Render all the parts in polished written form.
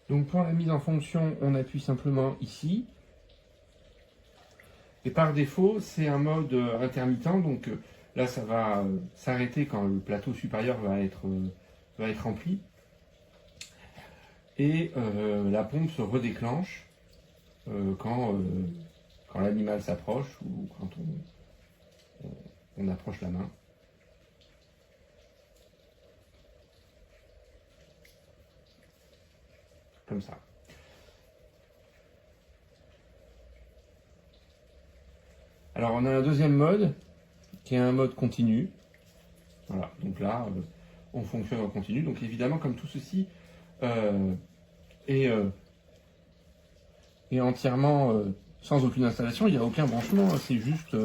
Donc pour la mise en fonction, on appuie simplement ici. Et par défaut, c'est un mode intermittent. Donc là, ça va s'arrêter quand le plateau supérieur va être rempli. Et la pompe se redéclenche quand l'animal s'approche ou quand on approche la main. Comme ça. Alors on a un deuxième mode qui est un mode continu. Voilà, donc là on fonctionne en continu. Donc évidemment comme tout ceci est entièrement sans aucune installation, il n'y a aucun branchement, c'est juste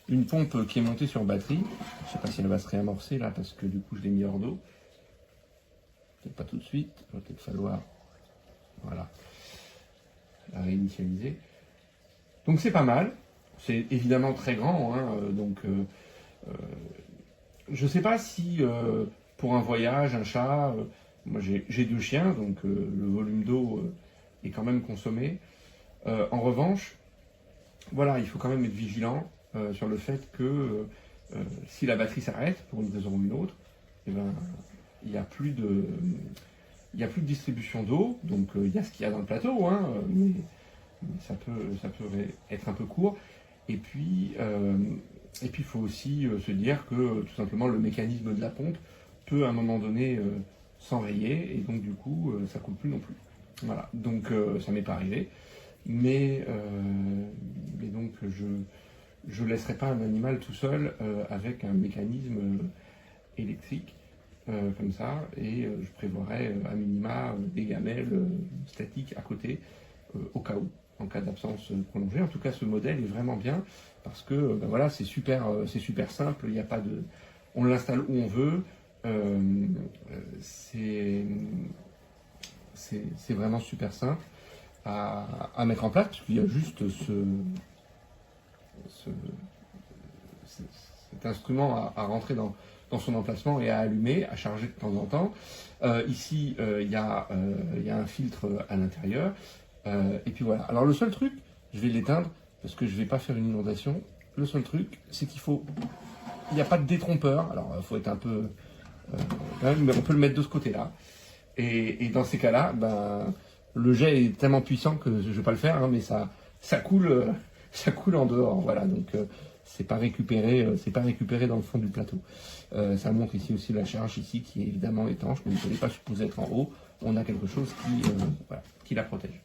une pompe qui est montée sur batterie. Je ne sais pas si elle va se réamorcer là parce que du coup je l'ai mis hors d'eau. Peut-être pas tout de suite, il va peut-être falloir voilà, la réinitialiser. Donc c'est pas mal, c'est évidemment très grand, hein, donc je sais pas si pour un voyage, un chat, moi j'ai 2 chiens, donc le volume d'eau est quand même consommé. En revanche, voilà, il faut quand même être vigilant sur le fait que si la batterie s'arrête pour une raison ou une autre, eh ben, il n'y a plus de distribution d'eau, donc il y a ce qu'il y a dans le plateau, hein, mais ça peut être un peu court. Et puis il faut aussi se dire que tout simplement le mécanisme de la pompe peut à un moment donné s'enrayer, et donc du coup ça coule plus non plus. Voilà, donc ça m'est pas arrivé, mais donc je laisserai pas un animal tout seul avec un mécanisme électrique. Comme ça, et je prévoirais à minima des gamelles statiques à côté au cas où, en cas d'absence prolongée. En tout cas, ce modèle est vraiment bien parce que ben voilà, c'est super simple. Il n'y a pas de, on l'installe où on veut. C'est vraiment super simple à mettre en place parce qu'il y a juste cet instrument à rentrer dans son emplacement et à allumer, à charger de temps en temps. Ici, il y a un filtre à l'intérieur. Et puis voilà. Alors le seul truc, je vais l'éteindre parce que je ne vais pas faire une inondation. Le seul truc, c'est il n'y a pas de détrompeur. Alors il faut être un peu... mais on peut le mettre de ce côté-là. Et dans ces cas-là, ben, le jet est tellement puissant que je ne vais pas le faire, hein, mais ça coule en dehors. Voilà, donc c'est pas récupéré dans le fond du plateau. Ça montre ici aussi la charge ici qui est évidemment étanche, mais vous ne pas supposé être en haut. On a quelque chose qui la protège.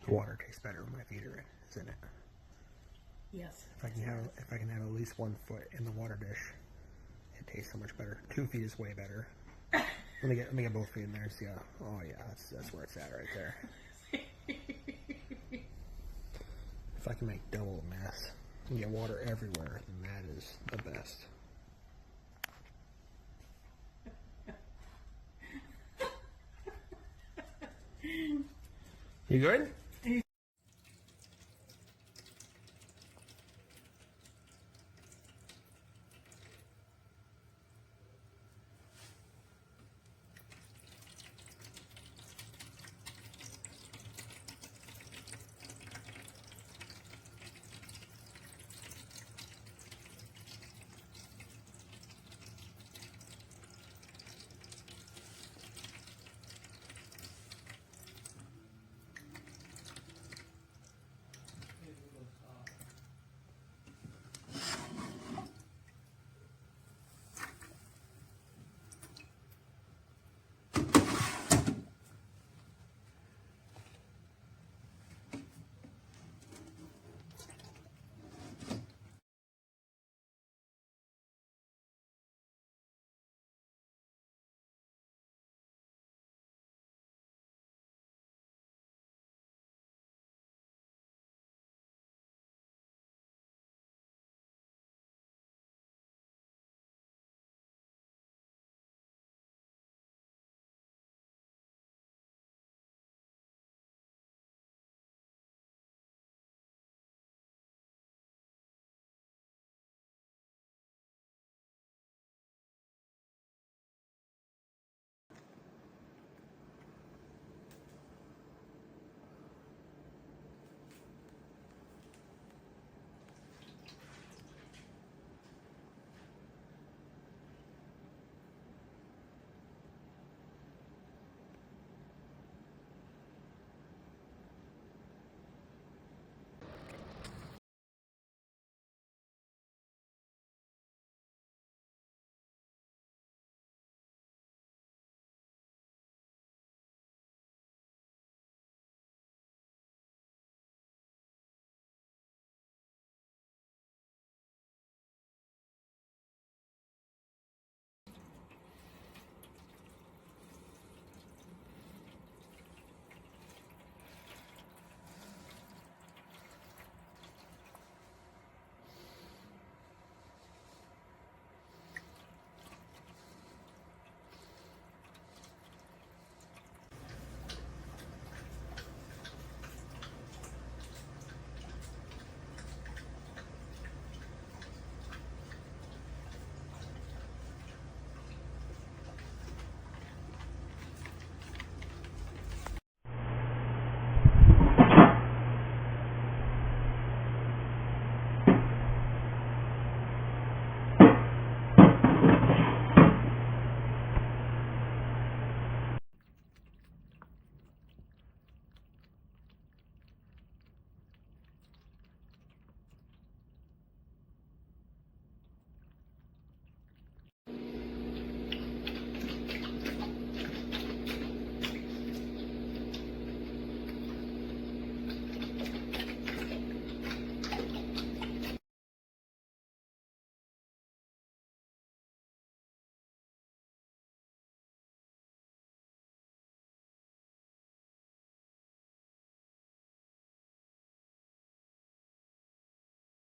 The water tastes better when my feet are in, isn't it? Yes. If I can have at least 1 foot in the water dish, it tastes so much better. 2 feet is way better. Let me get both feet in there and see how. Oh yeah, that's where it's at right there. If I can make double the mass and get water everywhere, then that is the best. You good?